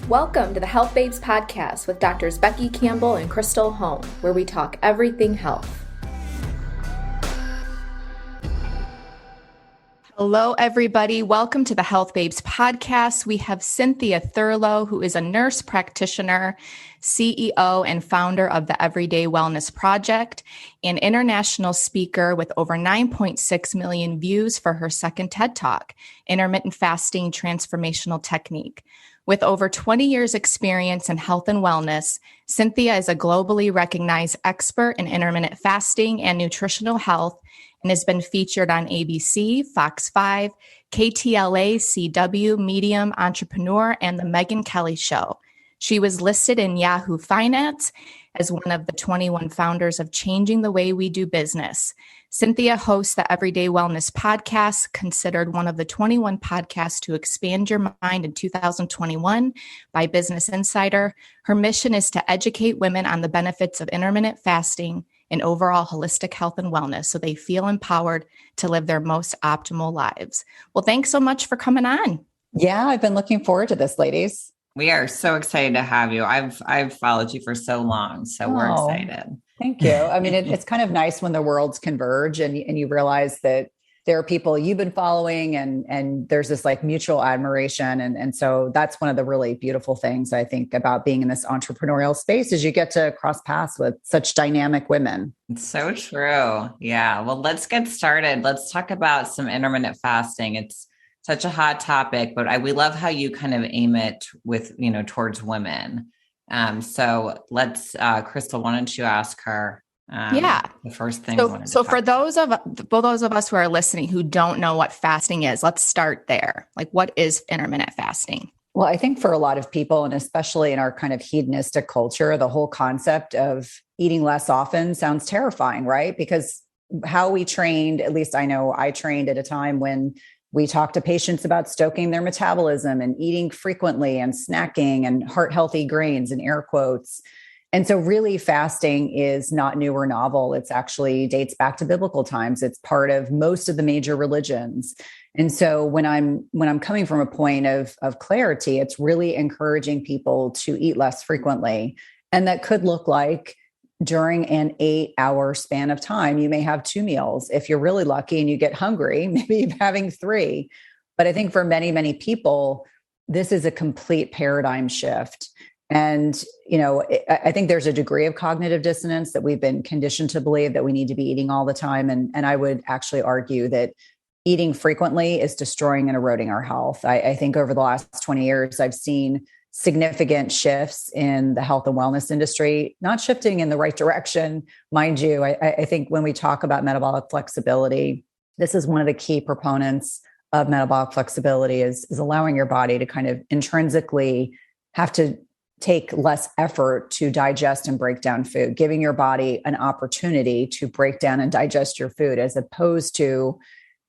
Welcome to the Health Babes podcast with Doctors Becky Campbell and Krystal Hohn, where we talk everything health. Hello, everybody. Welcome to the Health Babes podcast. We have Cynthia Thurlow, who is a nurse practitioner, CEO and founder of the Everyday Wellness Project, an international speaker with over 9.6 million views for her second TED Talk, Intermittent Fasting Transformational Technique. With over 20 years experience in health and wellness, Cynthia is a globally recognized expert in intermittent fasting and nutritional health and has been featured on ABC, Fox 5, KTLA, CW, Medium, Entrepreneur, and The Megyn Kelly Show. She was listed in Yahoo Finance as one of the 21 founders of Changing the Way We Do Business. Cynthia hosts the Everyday Wellness Podcast, considered one of the 21 podcasts to expand your mind in 2021 by Business Insider. Her mission is to educate women on the benefits of intermittent fasting and overall holistic health and wellness so they feel empowered to live their most optimal lives. Well, thanks so much for coming on. Yeah, I've been looking forward to this, ladies. We are so excited to have you. I've followed you for so long, so we're excited. Thank you. I mean, it's kind of nice when the worlds converge and you realize that there are people you've been following and there's this like mutual admiration. And so that's one of the really beautiful things I think about being in this entrepreneurial space is you get to cross paths with such dynamic women. It's so true. Yeah. Well, let's get started. Let's talk about some intermittent fasting. It's such a hot topic, but we love how you kind of aim it with, towards women. So let's, Krystal, why don't you ask her? The first thing. So for those of us who are listening who don't know what fasting is, let's start there. Like, what is intermittent fasting? Well, I think for a lot of people, and especially in our kind of hedonistic culture, the whole concept of eating less often sounds terrifying, right? Because how we trained, at least I know I trained at a time when we talked to patients about stoking their metabolism and eating frequently and snacking and heart healthy grains and air quotes. And so really fasting is not new or novel. It's actually dates back to biblical times. It's part of most of the major religions. And so when I'm coming from a point of clarity, it's really encouraging people to eat less frequently. And that could look like during an 8-hour span of time, you may have 2 meals. If you're really lucky and you get hungry, maybe you're having 3. But I think for many, many people, this is a complete paradigm shift. And, I think there's a degree of cognitive dissonance that we've been conditioned to believe that we need to be eating all the time. And I would actually argue that eating frequently is destroying and eroding our health. I think over the last 20 years, I've seen significant shifts in the health and wellness industry, not shifting in the right direction. Mind you, I think when we talk about metabolic flexibility, this is one of the key proponents of metabolic flexibility is allowing your body to kind of intrinsically have to take less effort to digest and break down food, giving your body an opportunity to break down and digest your food, as opposed to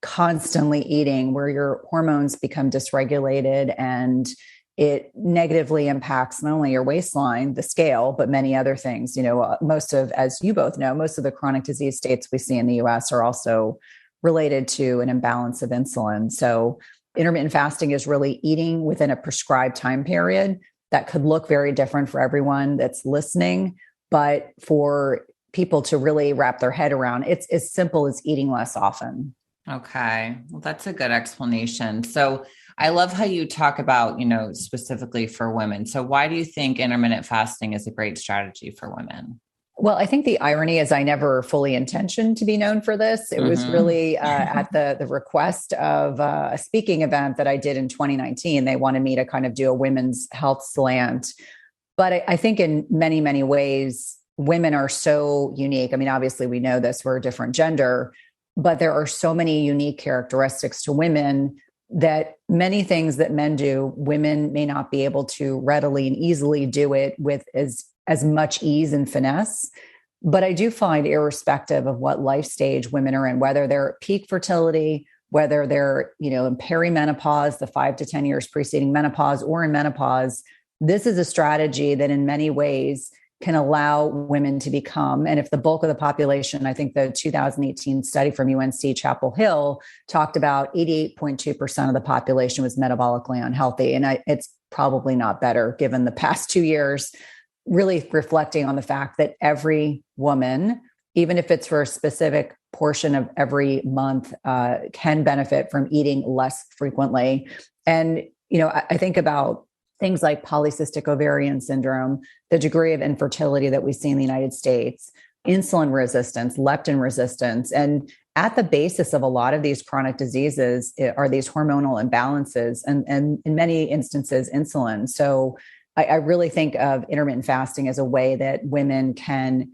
constantly eating where your hormones become dysregulated and it negatively impacts not only your waistline, the scale, but many other things. As you both know, most of the chronic disease states we see in the US are also related to an imbalance of insulin. So intermittent fasting is really eating within a prescribed time period. That could look very different for everyone that's listening, but for people to really wrap their head around, it's as simple as eating less often. Okay. Well, that's a good explanation. So I love how you talk about, specifically for women. So why do you think intermittent fasting is a great strategy for women? Well, I think the irony is I never fully intentioned to be known for this. It was really at the request of a speaking event that I did in 2019. They wanted me to kind of do a women's health slant. But I think in many, many ways, women are so unique. I mean, obviously, we know this, we're a different gender, but there are so many unique characteristics to women that many things that men do, women may not be able to readily and easily do it with as much ease and finesse. But I do find, irrespective of what life stage women are in, whether they're at peak fertility, whether they're, in perimenopause, the 5 to 10 years preceding menopause, or in menopause, this is a strategy that in many ways can allow women to become, and if the bulk of the population, I think the 2018 study from UNC Chapel Hill talked about 88.2% of the population was metabolically unhealthy. And it's probably not better given the past 2 years, really reflecting on the fact that every woman, even if it's for a specific portion of every month, can benefit from eating less frequently. And, I think about things like polycystic ovarian syndrome, the degree of infertility that we see in the United States, insulin resistance, leptin resistance. And at the basis of a lot of these chronic diseases are these hormonal imbalances and in many instances, insulin. So I really think of intermittent fasting as a way that women can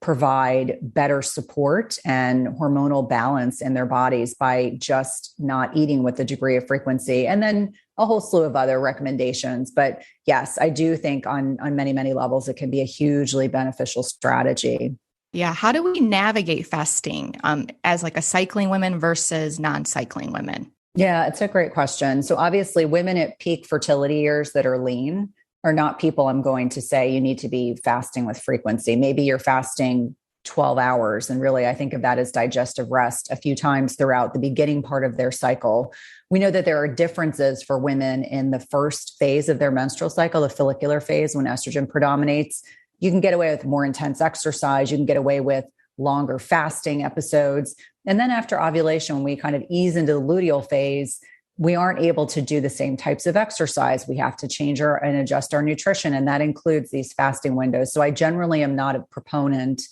provide better support and hormonal balance in their bodies by just not eating with the degree of frequency. And then a whole slew of other recommendations. But yes, I do think on many, many levels, it can be a hugely beneficial strategy. Yeah. How do we navigate fasting as like a cycling woman versus non-cycling women? Yeah, it's a great question. So obviously women at peak fertility years that are lean are not people I'm going to say you need to be fasting with frequency. Maybe you're fasting 12 hours. And really, I think of that as digestive rest a few times throughout the beginning part of their cycle. We know that there are differences for women in the first phase of their menstrual cycle, the follicular phase, when estrogen predominates. You can get away with more intense exercise. You can get away with longer fasting episodes. And then after ovulation, when we kind of ease into the luteal phase, we aren't able to do the same types of exercise. We have to change and adjust our nutrition. And that includes these fasting windows. So I generally am not a proponent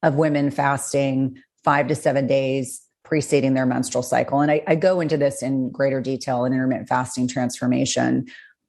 of women fasting 5 to 7 days preceding their menstrual cycle. And I go into this in greater detail in intermittent fasting transformation.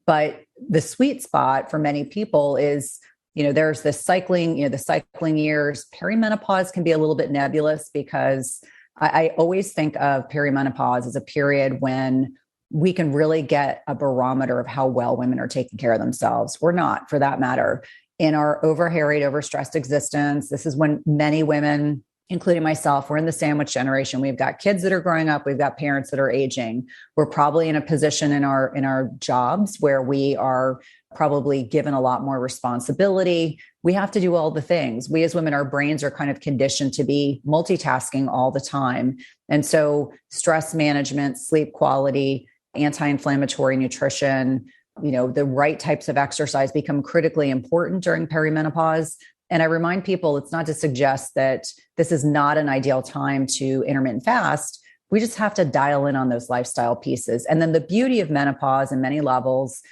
But the sweet spot for many people is, there's this cycling, the cycling years. Perimenopause can be a little bit nebulous because I always think of perimenopause as a period when we can really get a barometer of how well women are taking care of themselves, or not, for that matter. In our overharried, overstressed existence, this is when many women, including myself, we're in the sandwich generation. We've got kids that are growing up. We've got parents that are aging. We're probably in a position in our jobs where we are probably given a lot more responsibility. We have to do all the things. We as women, our brains are kind of conditioned to be multitasking all the time. And so stress management, sleep quality, anti-inflammatory nutrition, the right types of exercise become critically important during perimenopause. And I remind people, it's not to suggest that this is not an ideal time to intermittent fast. We just have to dial in on those lifestyle pieces. And then the beauty of menopause in many levels,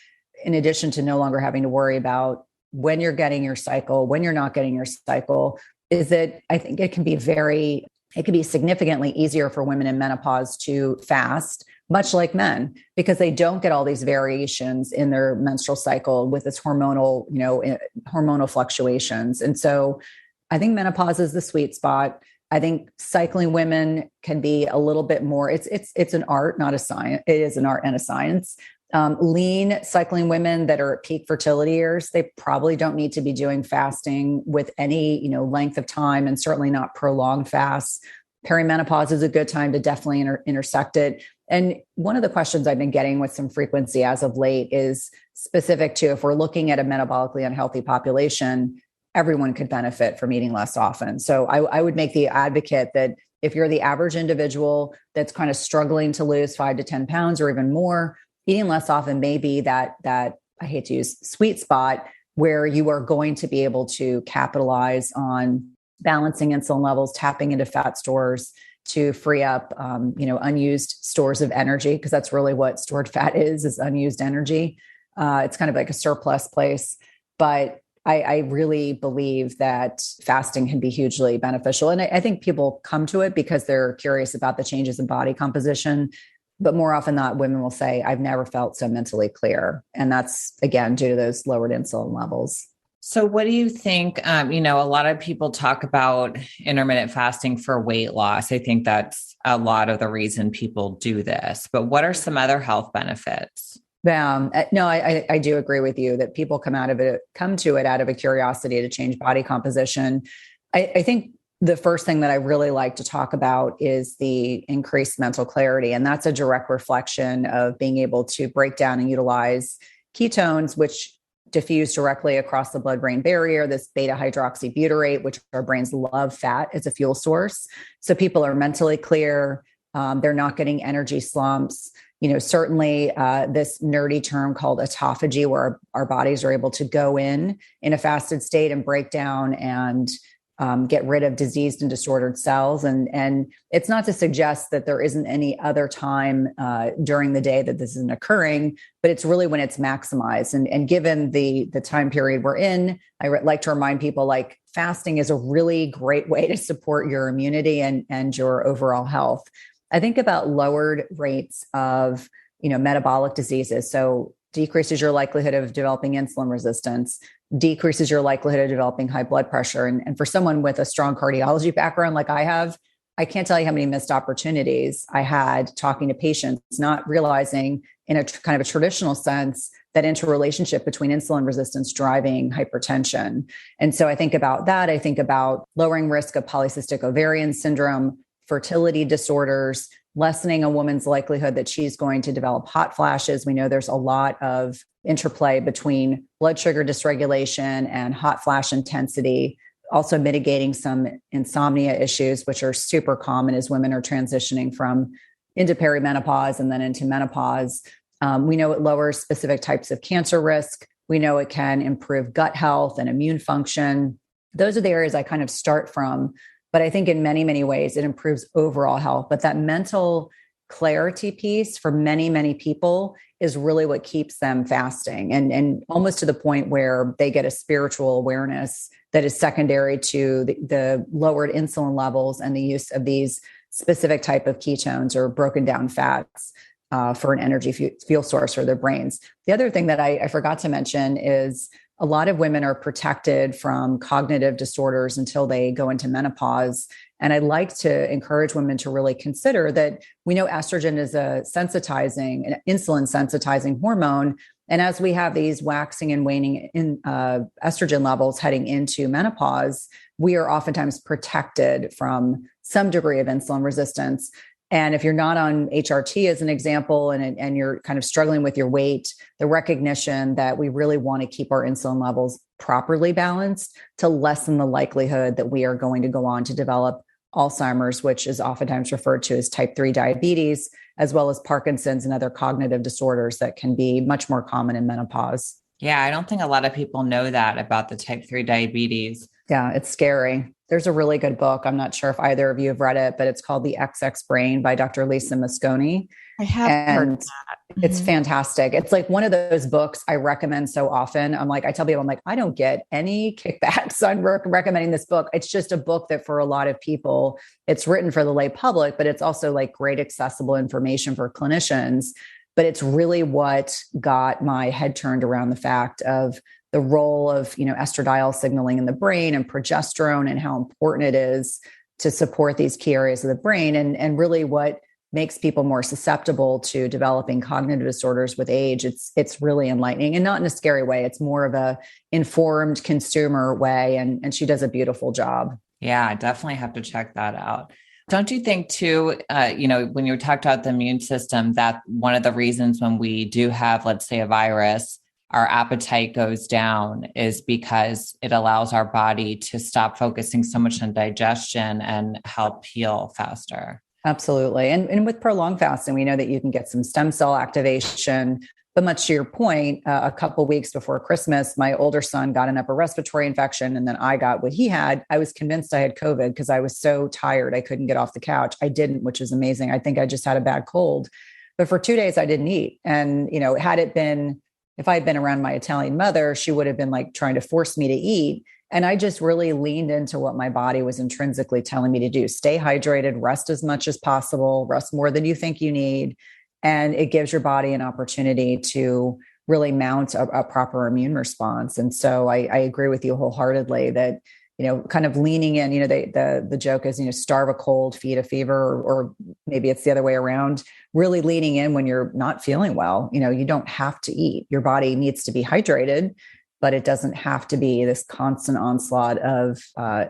in addition to no longer having to worry about when you're getting your cycle, when you're not getting your cycle, is that I think it can be significantly easier for women in menopause to fast, much like men, because they don't get all these variations in their menstrual cycle with its hormonal fluctuations. And so I think menopause is the sweet spot. I think cycling women can be a little bit more, it's an art, not a science. It is an art and a science. Lean cycling women that are at peak fertility years, they probably don't need to be doing fasting with any, length of time, and certainly not prolonged fasts. Perimenopause is a good time to definitely intersect it. And one of the questions I've been getting with some frequency as of late is specific to, if we're looking at a metabolically unhealthy population, everyone could benefit from eating less often. So I would make the advocate that if you're the average individual that's kind of struggling to lose 5 to 10 pounds or even more, eating less often may be that I hate to use sweet spot where you are going to be able to capitalize on balancing insulin levels, tapping into fat stores to free up, unused stores of energy, because that's really what stored fat is unused energy. It's kind of like a surplus place. But I really believe that fasting can be hugely beneficial. And I think people come to it because they're curious about the changes in body composition. But more often than not, women will say, I've never felt so mentally clear. And that's, again, due to those lowered insulin levels. So what do you think? A lot of people talk about intermittent fasting for weight loss. I think that's a lot of the reason people do this. But what are some other health benefits? No, I do agree with you that people come to it out of a curiosity to change body composition. I think the first thing that I really like to talk about is the increased mental clarity. And that's a direct reflection of being able to break down and utilize ketones, which diffuse directly across the blood-brain barrier, this beta hydroxybutyrate, which our brains love fat as a fuel source. So people are mentally clear. They're not getting energy slumps. Certainly this nerdy term called autophagy, where our bodies are able to go in a fasted state and break down and get rid of diseased and disordered cells. And it's not to suggest that there isn't any other time during the day that this isn't occurring, but it's really when it's maximized. And given the time period we're in, I like to remind people, like, fasting is a really great way to support your immunity and your overall health. I think about lowered rates of, metabolic diseases. So decreases your likelihood of developing insulin resistance, decreases your likelihood of developing high blood pressure. And for someone with a strong cardiology background like I have, I can't tell you how many missed opportunities I had talking to patients, not realizing in a kind of a traditional sense that interrelationship between insulin resistance driving hypertension. And so I think about that. I think about lowering risk of polycystic ovarian syndrome, fertility disorders, lessening a woman's likelihood that she's going to develop hot flashes. We know there's a lot of interplay between blood sugar dysregulation and hot flash intensity, also mitigating some insomnia issues, which are super common as women are transitioning from into perimenopause and then into menopause. We know it lowers specific types of cancer risk. We know it can improve gut health and immune function. Those are the areas I kind of start from. But I think in many, many ways, it improves overall health. But that mental clarity piece for many, many people is really what keeps them fasting, and almost to the point where they get a spiritual awareness that is secondary to the lowered insulin levels and the use of these specific type of ketones or broken down fats for an energy fuel source for their brains. The other thing that I forgot to mention is a lot of women are protected from cognitive disorders until they go into menopause. And I'd like to encourage women to really consider that we know estrogen is an insulin sensitizing hormone. And as we have these waxing and waning estrogen levels heading into menopause, we are oftentimes protected from some degree of insulin resistance. And if you're not on HRT as an example, and you're kind of struggling with your weight, the recognition that we really want to keep our insulin levels properly balanced to lessen the likelihood that we are going to go on to develop Alzheimer's, which is oftentimes referred to as type 3 diabetes, as well as Parkinson's and other cognitive disorders that can be much more common in menopause. Yeah, I don't think a lot of people know that about the type 3 diabetes. Yeah, it's scary. There's a really good book. I'm not sure if either of you have read it, but it's called The XX Brain by Dr. Lisa Mosconi. I have heard that. It's fantastic. It's like one of those books I recommend so often. I tell people, I don't get any kickbacks on recommending this book. It's just a book that for a lot of people, it's written for the lay public, but it's also like great accessible information for clinicians. But it's really what got my head turned around the fact of the role of, estradiol signaling in the brain and progesterone and how important it is to support these key areas of the brain, and really what makes people more susceptible to developing cognitive disorders with age. It's really enlightening, and not in a scary way. It's more of a informed consumer way. And she does a beautiful job. Yeah, I definitely have to check that out. Don't you think too, when you talked about the immune system, that one of the reasons when we do have, let's say, a virus, our appetite goes down is because it allows our body to stop focusing so much on digestion and help heal faster. Absolutely. And with prolonged fasting, we know that you can get some stem cell activation. But much to your point, a couple of weeks before Christmas, my older son got an upper respiratory infection, and then I got what he had. I was convinced I had COVID because I was so tired. I couldn't get off the couch. I didn't, which is amazing. I think I just had a bad cold. But for 2 days, I didn't eat. And, if I had been around my Italian mother, she would have been trying to force me to eat. And I just really leaned into what my body was intrinsically telling me to do. Stay hydrated, rest as much as possible, rest more than you think you need. And it gives your body an opportunity to really mount a proper immune response. And so I agree with you wholeheartedly that, kind of leaning in, the joke is, starve a cold, feed a fever, or maybe it's the other way around, really leaning in when you're not feeling well. You don't have to eat. Your body needs to be hydrated, but it doesn't have to be this constant onslaught of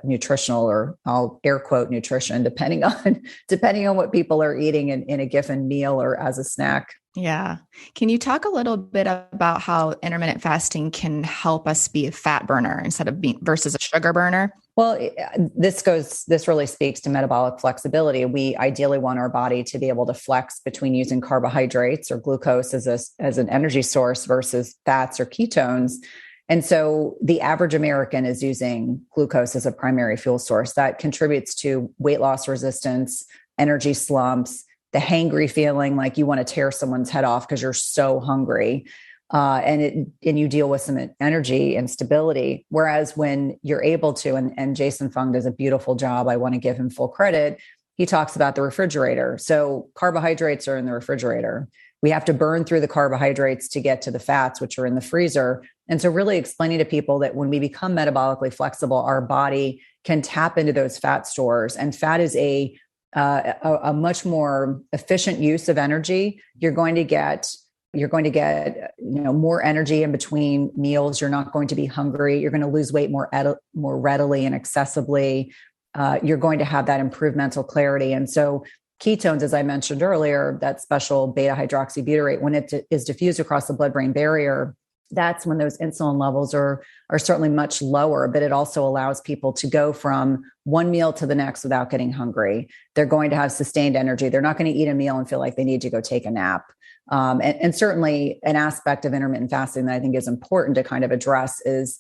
nutritional, or I'll air quote nutrition, depending on what people are eating in a given meal or as a snack. Yeah. Can you talk a little bit about how intermittent fasting can help us be a fat burner instead of being versus a sugar burner? Well, this really speaks to metabolic flexibility. We ideally want our body to be able to flex between using carbohydrates or glucose as an energy source versus fats or ketones. And so the average American is using glucose as a primary fuel source. That contributes to weight loss resistance, energy slumps, the hangry feeling like you want to tear someone's head off because you're so hungry. And you deal with some energy instability. Whereas when you're able to, and Jason Fung does a beautiful job, I want to give him full credit. He talks about the refrigerator. So carbohydrates are in the refrigerator. We have to burn through the carbohydrates to get to the fats, which are in the freezer. And so really explaining to people that when we become metabolically flexible, our body can tap into those fat stores, and fat is a much more efficient use of energy. You're going to get more energy in between meals. You're not going to be hungry. You're going to lose weight more readily and accessibly. You're going to have that improved mental clarity. And so ketones, as I mentioned earlier, that special beta hydroxybutyrate, when it is diffused across the blood-brain barrier, that's when those insulin levels are certainly much lower, but it also allows people to go from one meal to the next without getting hungry. They're going to have sustained energy. They're not going to eat a meal and feel like they need to go take a nap. And certainly an aspect of intermittent fasting that I think is important to kind of address is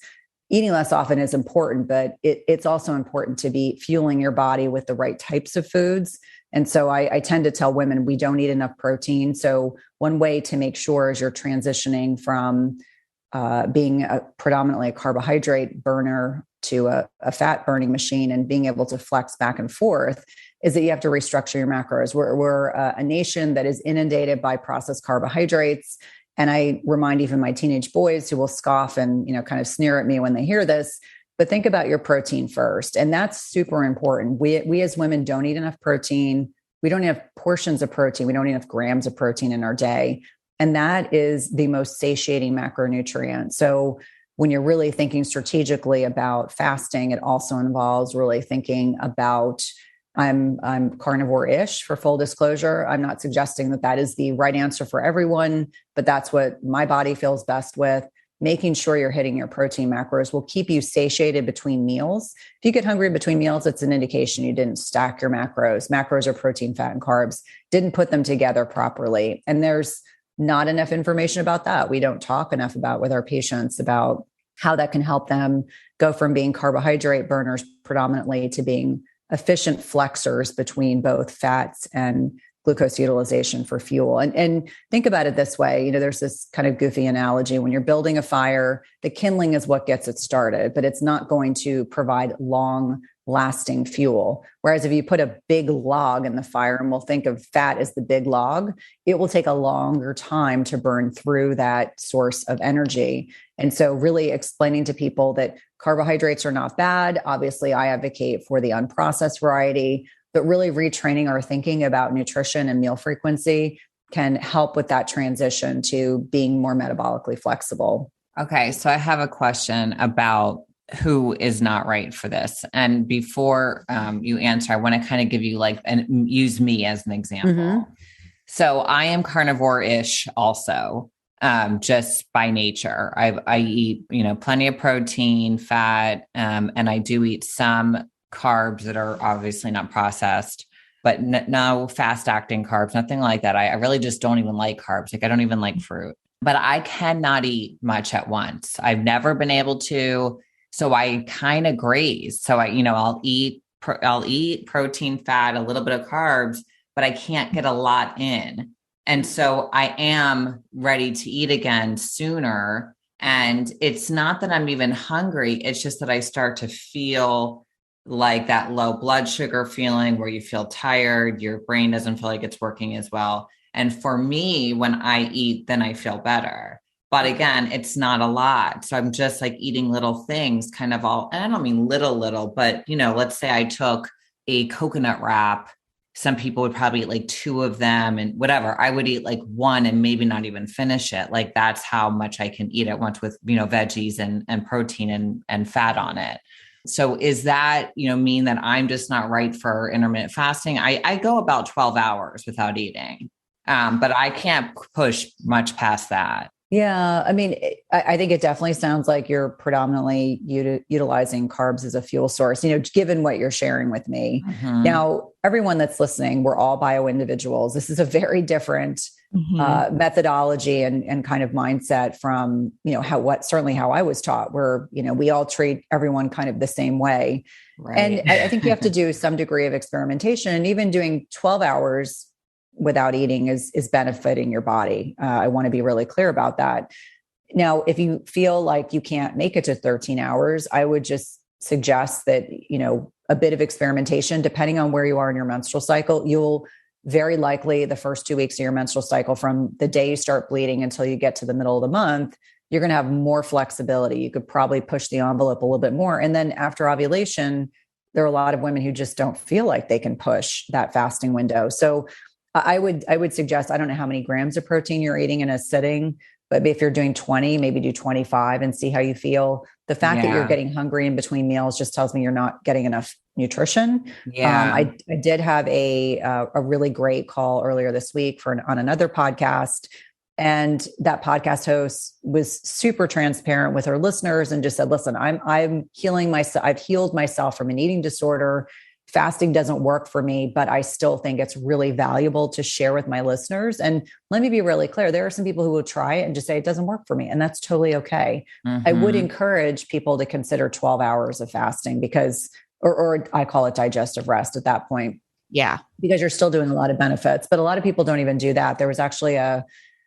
eating less often is important, but it's also important to be fueling your body with the right types of foods. And so I tend to tell women we don't eat enough protein. So one way to make sure is you're transitioning from being predominantly a carbohydrate burner to a fat burning machine and being able to flex back and forth is that you have to restructure your macros. We're a nation that is inundated by processed carbohydrates. And I remind even my teenage boys who will scoff and, kind of sneer at me when they hear this, but think about your protein first. And that's super important. We as women don't eat enough protein. We don't have portions of protein. We don't eat enough grams of protein in our day. And that is the most satiating macronutrient. So when you're really thinking strategically about fasting, it also involves really thinking about, I'm carnivore-ish for full disclosure. I'm not suggesting that is the right answer for everyone, but that's what my body feels best with. Making sure you're hitting your protein macros will keep you satiated between meals. If you get hungry between meals, it's an indication you didn't stack your macros. Macros are protein, fat, and carbs, didn't put them together properly. And there's not enough information about that. We don't talk enough about with our patients about how that can help them go from being carbohydrate burners predominantly to being efficient flexors between both fats and glucose utilization for fuel. And think about it this way, there's this kind of goofy analogy. When you're building a fire, the kindling is what gets it started, but it's not going to provide long lasting fuel. Whereas if you put a big log in the fire, and we'll think of fat as the big log, it will take a longer time to burn through that source of energy. And so really explaining to people that carbohydrates are not bad. Obviously, I advocate for the unprocessed variety, but really retraining our thinking about nutrition and meal frequency can help with that transition to being more metabolically flexible. Okay, so I have a question about who is not right for this. And before you answer, I want to kind of give you and use me as an example. Mm-hmm. So I am carnivore-ish also, just by nature. I eat, plenty of protein, fat, and I do eat some carbs that are obviously not processed, but no fast acting carbs, nothing like that. I really just don't even like carbs. I don't even like fruit, but I cannot eat much at once. I've never been able to. So I kind of graze. So I'll eat protein, fat, a little bit of carbs, but I can't get a lot in. And so I am ready to eat again sooner. And it's not that I'm even hungry. It's just that I start to feel like that low blood sugar feeling where you feel tired, your brain doesn't feel like it's working as well. And for me, when I eat, then I feel better. But again, it's not a lot. So I'm just eating little things and I don't mean little, but let's say I took a coconut wrap. Some people would probably eat two of them and whatever. I would eat one and maybe not even finish it. That's how much I can eat at once with, veggies and protein and fat on it. So is that, mean that I'm just not right for intermittent fasting? I go about 12 hours without eating. But I can't push much past that. Yeah. I mean, I think it definitely sounds like you're predominantly utilizing carbs as a fuel source, given what you're sharing with me. Mm-hmm. Now, everyone that's listening, we're all bio individuals. This is a very different methodology and kind of mindset from, certainly how I was taught, where, we all treat everyone kind of the same way. Right. And I think you have to do some degree of experimentation, and even doing 12 hours without eating is benefiting your body. I want to be really clear about that. Now, if you feel like you can't make it to 13 hours, I would just suggest that, a bit of experimentation, depending on where you are in your menstrual cycle. You'll very likely, the first 2 weeks of your menstrual cycle, from the day you start bleeding until you get to the middle of the month, you're going to have more flexibility. You could probably push the envelope a little bit more. And then after ovulation, there are a lot of women who just don't feel like they can push that fasting window. So I would suggest, I don't know how many grams of protein you're eating in a sitting, but if you're doing 20, maybe do 25 and see how you feel. The fact that you're getting hungry in between meals just tells me you're not getting enough nutrition. Yeah. I did have a really great call earlier this week on another podcast. And that podcast host was super transparent with her listeners and just said, listen, I'm healing myself. I've healed myself from an eating disorder. Fasting doesn't work for me, but I still think it's really valuable to share with my listeners. And let me be really clear. There are some people who will try it and just say it doesn't work for me. And that's totally okay. Mm-hmm. I would encourage people to consider 12 hours of fasting because, or I call it digestive rest at that point. Yeah. Because you're still doing a lot of benefits, but a lot of people don't even do that. There was actually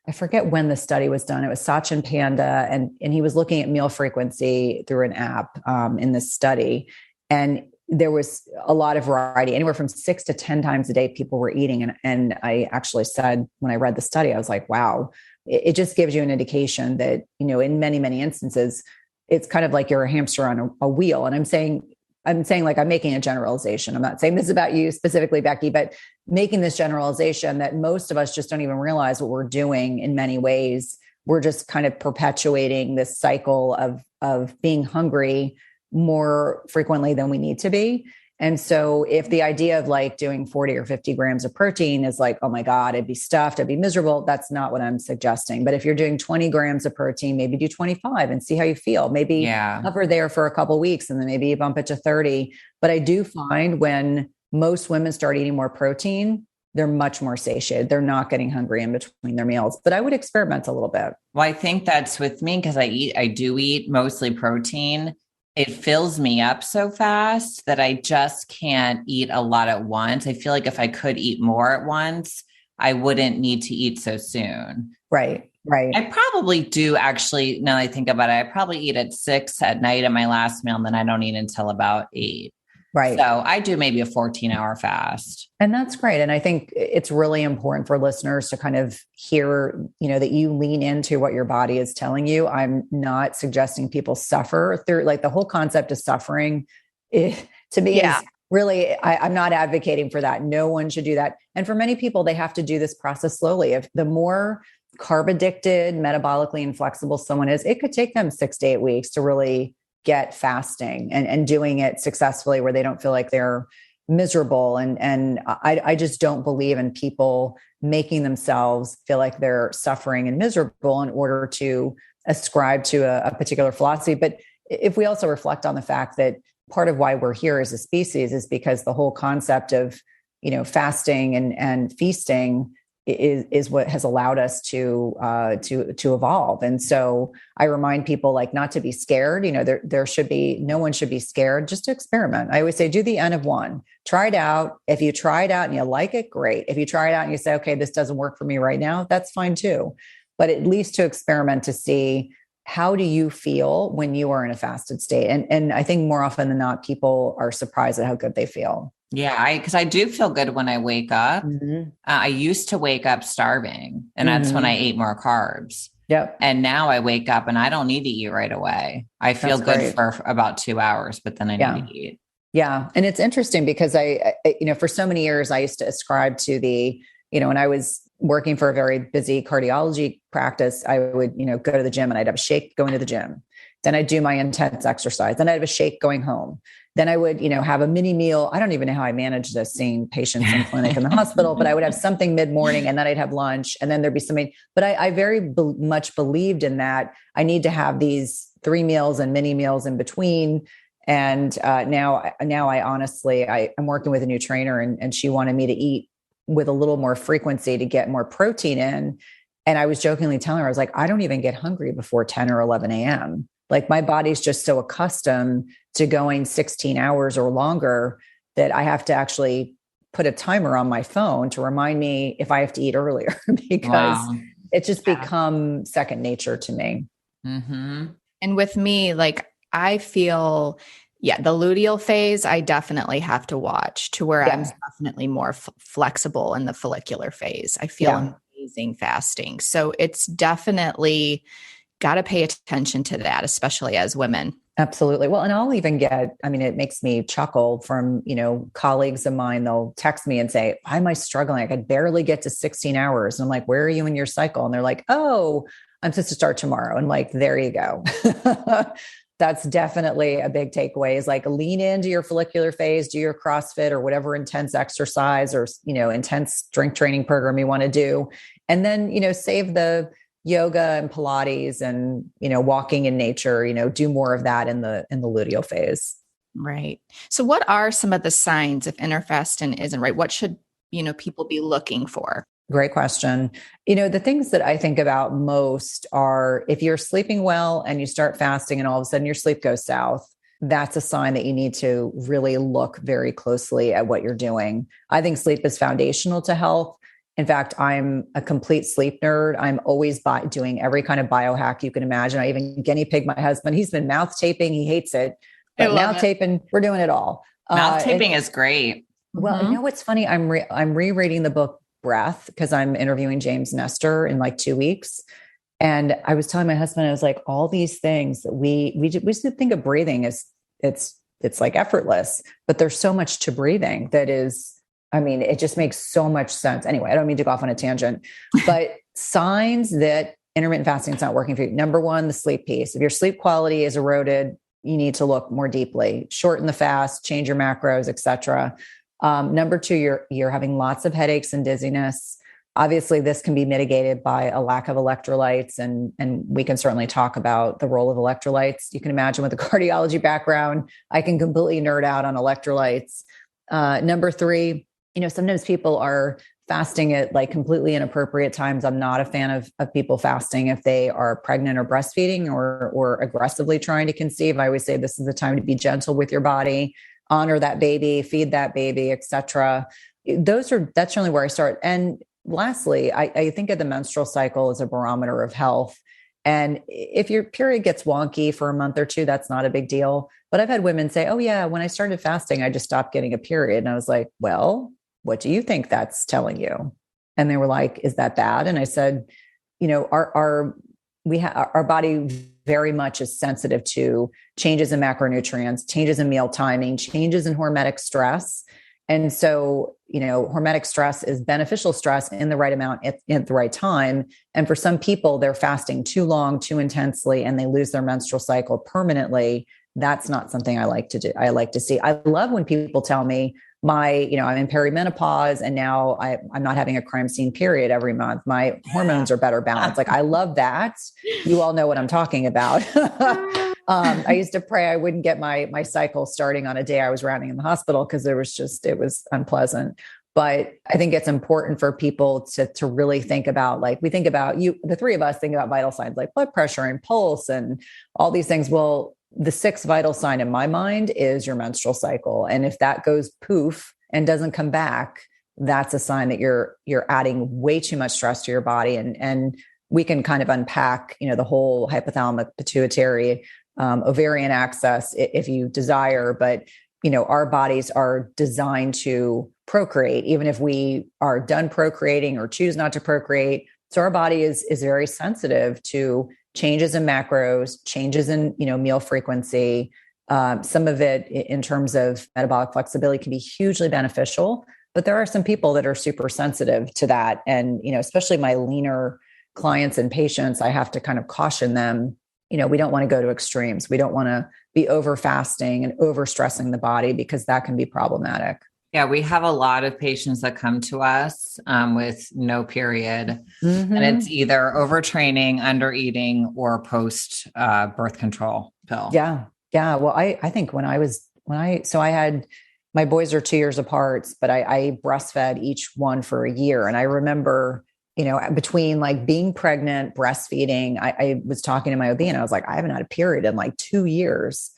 I forget when the study was done. It was Sachin Panda, and he was looking at meal frequency through an app in this study. And there was a lot of variety, anywhere from 6 to 10 times a day people were eating. And I actually said, when I read the study, I was like, wow, it just gives you an indication that, in many, many instances, it's kind of like you're a hamster on a wheel. And I'm saying like, I'm making a generalization. I'm not saying this about you specifically, Becky, but making this generalization that most of us just don't even realize what we're doing in many ways. We're just kind of perpetuating this cycle of being hungry more frequently than we need to be. And so if the idea of like doing 40 or 50 grams of protein is like, oh my God, I'd be stuffed, I'd be miserable. That's not what I'm suggesting. But if you're doing 20 grams of protein, maybe do 25 and see how you feel. Maybe hover there for a couple of weeks and then maybe you bump it to 30. But I do find when most women start eating more protein, they're much more satiated. They're not getting hungry in between their meals, but I would experiment a little bit. Well, I think that's with me because I do eat mostly protein. It fills me up so fast that I just can't eat a lot at once. I feel like if I could eat more at once, I wouldn't need to eat so soon. Right. I probably do actually, now that I think about it, I probably eat at 6 at night at my last meal, and then I don't eat until about 8. Right. So I do maybe a 14-hour fast. And that's great. And I think it's really important for listeners to kind of hear, that you lean into what your body is telling you. I'm not suggesting people suffer through, like, the whole concept of suffering to me is really, I'm not advocating for that. No one should do that. And for many people, they have to do this process slowly. If the more carb addicted, metabolically inflexible someone is, it could take them 6 to 8 weeks to really get fasting and doing it successfully where they don't feel like they're miserable. And I just don't believe in people making themselves feel like they're suffering and miserable in order to ascribe to a particular philosophy. But if we also reflect on the fact that part of why we're here as a species is because the whole concept of, fasting and feasting is what has allowed us to evolve. And so I remind people, like, not to be scared. No one should be scared, just to experiment. I always say, do the N of 1, try it out. If you try it out and you like it, great. If you try it out and you say, okay, this doesn't work for me right now, that's fine too. But at least to experiment to see, how do you feel when you are in a fasted state? And I think more often than not, people are surprised at how good they feel. Yeah, because I do feel good when I wake up. Mm-hmm. I used to wake up starving, and that's when I ate more carbs. Yep. And now I wake up and I don't need to eat right away. I feel good for about 2 hours, but then I need to eat. Yeah. And it's interesting because I for so many years, I used to ascribe to the, when I was working for a very busy cardiology practice, I would, go to the gym and I'd have a shake going to the gym. Then I'd do my intense exercise. Then I'd have a shake going home. Then I would, have a mini meal. I don't even know how I managed this, seeing patients in clinic in the hospital, but I would have something mid-morning, and then I'd have lunch, and then there'd be something. But I very much believed in that. I need to have these 3 meals and mini meals in between. And now I honestly, I'm working with a new trainer, and she wanted me to eat with a little more frequency to get more protein in. And I was jokingly telling her, I was like, I don't even get hungry before 10 or 11 a.m. Like, my body's just so accustomed to going 16 hours or longer that I have to actually put a timer on my phone to remind me if I have to eat earlier, because it's just become second nature to me. Mm-hmm. And with me, like, I feel, the luteal phase, I definitely have to watch, to where I'm definitely more flexible in the follicular phase. I feel amazing fasting. So it's definitely got to pay attention to that, especially as women. Absolutely. Well, and I'll even get, it makes me chuckle from, colleagues of mine. They'll text me and say, why am I struggling? I could barely get to 16 hours. And I'm like, where are you in your cycle? And they're like, oh, I'm supposed to start tomorrow. And like, there you go. That's definitely a big takeaway, is like, lean into your follicular phase, do your CrossFit or whatever intense exercise or, intense strength training program you want to do. And then, save the yoga and Pilates and, walking in nature, do more of that in the luteal phase. Right. So what are some of the signs if interfasting isn't right? What should, people be looking for? Great question. The things that I think about most are, if you're sleeping well and you start fasting and all of a sudden your sleep goes south, that's a sign that you need to really look very closely at what you're doing. I think sleep is foundational to health. In fact, I'm a complete sleep nerd. I'm always doing every kind of biohack you can imagine. I even guinea pig my husband. He's been mouth taping. He hates it. But mouth taping, we're doing it all. Mouth taping is great. Well, what's funny? I'm rereading the book Breath, because I'm interviewing James Nestor in like 2 weeks. And I was telling my husband, I was like, all these things that we just think of breathing as it's like effortless, but there's so much to breathing that is, it just makes so much sense. Anyway, I don't mean to go off on a tangent, but signs that intermittent fasting is not working for you. Number one, the sleep piece. If your sleep quality is eroded, you need to look more deeply, shorten the fast, change your macros, et cetera. Number two, you're having lots of headaches and dizziness. Obviously, this can be mitigated by a lack of electrolytes, and we can certainly talk about the role of electrolytes. You can imagine, with a cardiology background, I can completely nerd out on electrolytes. Number three, sometimes people are fasting at like completely inappropriate times. I'm not a fan of people fasting if they are pregnant or breastfeeding or aggressively trying to conceive. I always say this is the time to be gentle with your body, honor that baby, feed that baby, et cetera. That's really where I start. And lastly, I think of the menstrual cycle as a barometer of health. And if your period gets wonky for a month or two, that's not a big deal. But I've had women say, oh yeah, when I started fasting, I just stopped getting a period. And I was like, well, what do you think that's telling you? And they were like, is that bad? And I said, our body very much is sensitive to changes in macronutrients, changes in meal timing, changes in hormetic stress. And so, hormetic stress is beneficial stress in the right amount at the right time. And for some people, they're fasting too long, too intensely, and they lose their menstrual cycle permanently. That's not something I like to do. I like to see. I love when people tell me I'm in perimenopause and now I'm not having a crime scene period every month. My hormones are better balanced. Like, I love that. You all know what I'm talking about. I used to pray I wouldn't get my cycle starting on a day I was rounding in the hospital, because it was unpleasant. But I think it's important for people to really think about, like, we think about the three of us think about vital signs like blood pressure and pulse and all these things. Well, the sixth vital sign in my mind is your menstrual cycle. And if that goes poof and doesn't come back, that's a sign that you're adding way too much stress to your body. And we can kind of unpack, the whole hypothalamic pituitary ovarian axis if you desire. But, our bodies are designed to procreate, even if we are done procreating or choose not to procreate. So our body is very sensitive to changes in macros, changes in, meal frequency. Some of it in terms of metabolic flexibility can be hugely beneficial, but there are some people that are super sensitive to that. And, especially my leaner clients and patients, I have to kind of caution them, we don't want to go to extremes. We don't want to be over fasting and over stressing the body because that can be problematic. Yeah, we have a lot of patients that come to us with no period, and it's either overtraining, under eating, or post birth control pill. Yeah. Well, I think I had, my boys are 2 years apart, but I breastfed each one for a year. And I remember, between like being pregnant, breastfeeding, I was talking to my OB and I was like, I haven't had a period in like 2 years.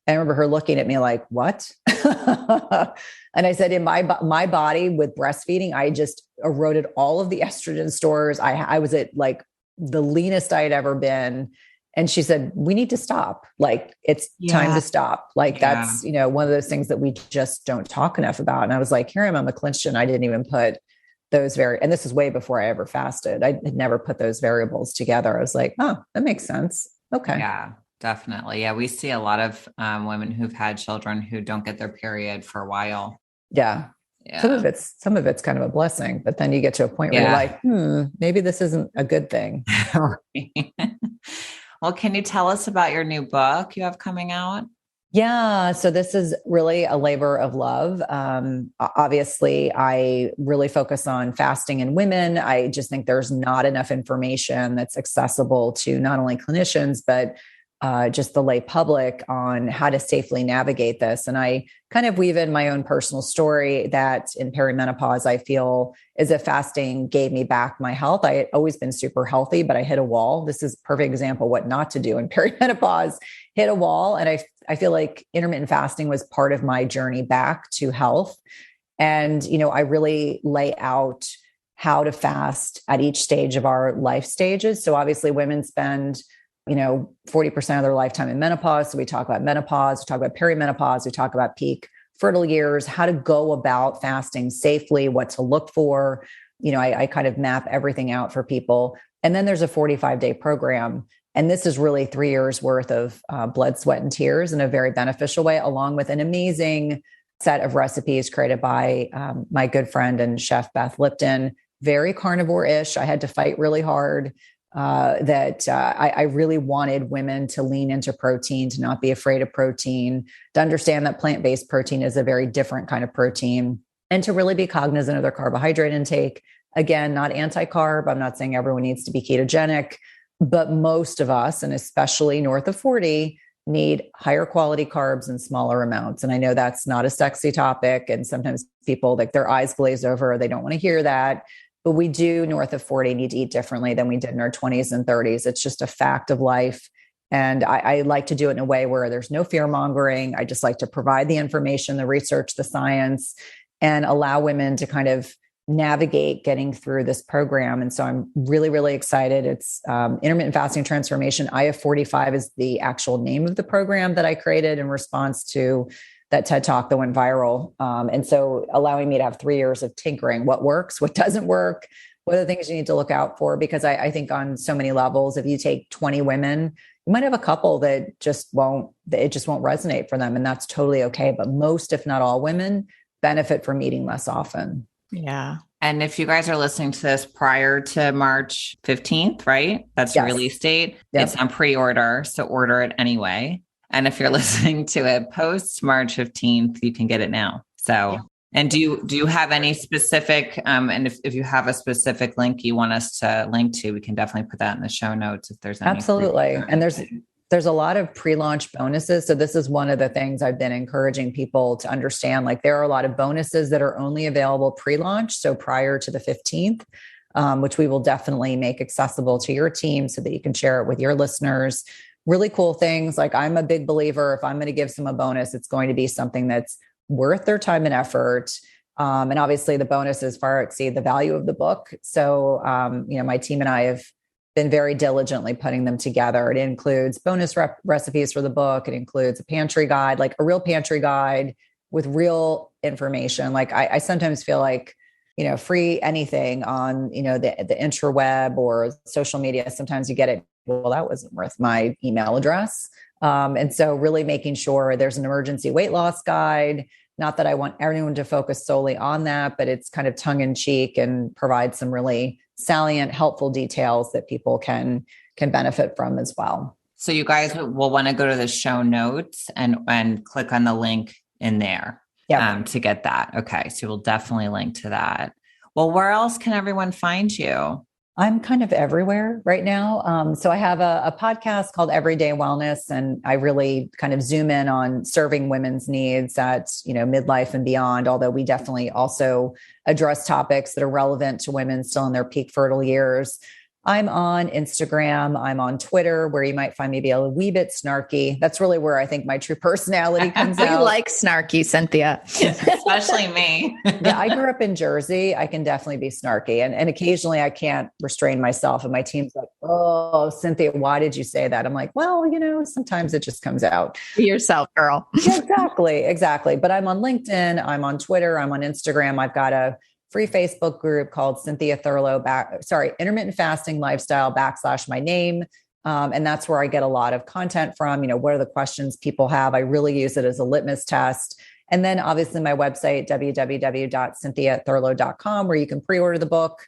I remember her looking at me like, what? And I said, in my body with breastfeeding, I just eroded all of the estrogen stores. I was at like the leanest I had ever been. And she said, we need to stop. Like, it's time to stop. Like, that's, one of those things that we just don't talk enough about. And I was like, here I am on the clinician. I didn't even put those and this is way before I ever fasted. I had never put those variables together. I was like, oh, that makes sense. Okay. Yeah. Definitely. Yeah. We see a lot of women who've had children who don't get their period for a while. Yeah. Some of it's kind of a blessing, but then you get to a point where you're like, maybe this isn't a good thing. Well, can you tell us about your new book you have coming out? Yeah. So this is really a labor of love. Obviously, I really focus on fasting in women. I just think there's not enough information that's accessible to not only clinicians, but just the lay public on how to safely navigate this. And I kind of weave in my own personal story that in perimenopause, I feel as if fasting gave me back my health. I had always been super healthy, but I hit a wall. This is a perfect example of what not to do in perimenopause, hit a wall. And I feel like intermittent fasting was part of my journey back to health. And, I really lay out how to fast at each stage of our life stages. So obviously women spend 40% of their lifetime in menopause. So we talk about menopause, we talk about perimenopause, we talk about peak fertile years, how to go about fasting safely, what to look for. I kind of map everything out for people. And then there's a 45-day program. And this is really 3 years worth of blood, sweat, and tears in a very beneficial way, along with an amazing set of recipes created by my good friend and chef, Beth Lipton, very carnivore-ish. I had to fight really hard. I really wanted women to lean into protein, to not be afraid of protein, to understand that plant-based protein is a very different kind of protein, and to really be cognizant of their carbohydrate intake. Again, not anti-carb. I'm not saying everyone needs to be ketogenic, but most of us, and especially north of 40, need higher quality carbs in smaller amounts. And I know that's not a sexy topic. And sometimes people, like, their eyes glaze over, or they don't want to hear that. But we do, north of 40, need to eat differently than we did in our 20s and 30s. It's just a fact of life. And I like to do it in a way where there's no fear mongering. I just like to provide the information, the research, the science, and allow women to kind of navigate getting through this program. And so I'm really, really excited. It's Intermittent Fasting Transformation. IF45 is the actual name of the program that I created in response to that TED Talk that went viral. And so allowing me to have 3 years of tinkering, what works, what doesn't work, what are the things you need to look out for? Because I think on so many levels, if you take 20 women, you might have a couple that it just won't resonate for them. And that's totally okay. But most, if not all, women benefit from eating less often. Yeah. And if you guys are listening to this prior to March 15th, right? That's the release date. Yep. It's on pre-order. So order it anyway. And if you're listening to it post March 15th, you can get it now. So, and do you have any specific, and if you have a specific link you want us to link to, we can definitely put that in the show notes if there's any. Absolutely. And there's a lot of pre-launch bonuses. So this is one of the things I've been encouraging people to understand. Like, there are a lot of bonuses that are only available pre-launch. So prior to the 15th, which we will definitely make accessible to your team so that you can share it with your listeners. Really cool things. Like, I'm a big believer, if I'm going to give some a bonus, it's going to be something that's worth their time and effort. And obviously the bonuses far exceed the value of the book. So, my team and I have been very diligently putting them together. It includes bonus recipes for the book. It includes a pantry guide, like a real pantry guide with real information. Like, I sometimes feel like, free anything on, the interweb or social media. Sometimes you get it, well, that wasn't worth my email address. And so really making sure there's an emergency weight loss guide. Not that I want everyone to focus solely on that, but it's kind of tongue in cheek and provide some really salient, helpful details that people can benefit from as well. So you guys will want to go to the show notes and click on the link in there to get that. Okay. So we'll definitely link to that. Well, where else can everyone find you? I'm kind of everywhere right now. So I have a podcast called Everyday Wellness, and I really kind of zoom in on serving women's needs at, midlife and beyond, although we definitely also address topics that are relevant to women still in their peak fertile years. I'm on Instagram. I'm on Twitter, where you might find me be a wee bit snarky. That's really where I think my true personality comes out. We like snarky, Cynthia. Especially me. Yeah, I grew up in Jersey. I can definitely be snarky. And occasionally I can't restrain myself. And my team's like, oh, Cynthia, why did you say that? I'm like, well, sometimes it just comes out. Be yourself, girl. Exactly. But I'm on LinkedIn. I'm on Twitter. I'm on Instagram. I've got a free Facebook group called Cynthia Thurlow Intermittent Fasting Lifestyle / my name. And that's where I get a lot of content from. What are the questions people have? I really use it as a litmus test. And then obviously my website, www.cynthiathurlow.com, where you can pre-order the book.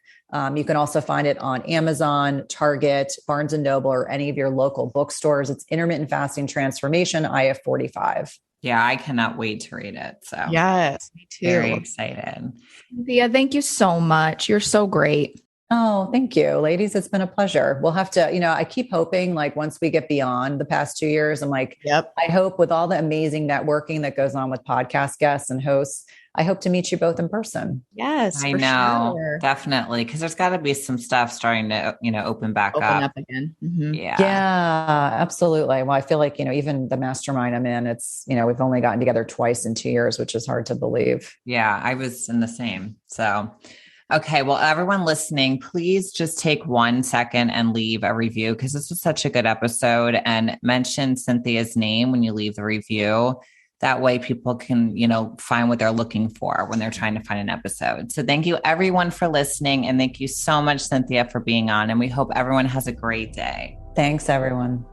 You can also find it on Amazon, Target, Barnes & Noble, or any of your local bookstores. It's Intermittent Fasting Transformation, IF 45. Yeah, I cannot wait to read it. So yes, me too. Very excited. Cynthia, thank you so much. You're so great. Oh, thank you, ladies. It's been a pleasure. We'll have to, I keep hoping like once we get beyond the past 2 years, I'm like, yep. I hope with all the amazing networking that goes on with podcast guests and hosts, I hope to meet you both in person. Yes, I know. Sure. Definitely. Cause there's gotta be some stuff starting to, open up again. Mm-hmm. Yeah, absolutely. Well, I feel like, even the mastermind I'm in, it's, we've only gotten together twice in 2 years, which is hard to believe. Yeah. I was in the same. So, okay. Well, everyone listening, please just take 1 second and leave a review, because this was such a good episode, and mention Cynthia's name when you leave the review. That way people can, find what they're looking for when they're trying to find an episode. So thank you everyone for listening. And thank you so much, Cynthia, for being on. And we hope everyone has a great day. Thanks, everyone.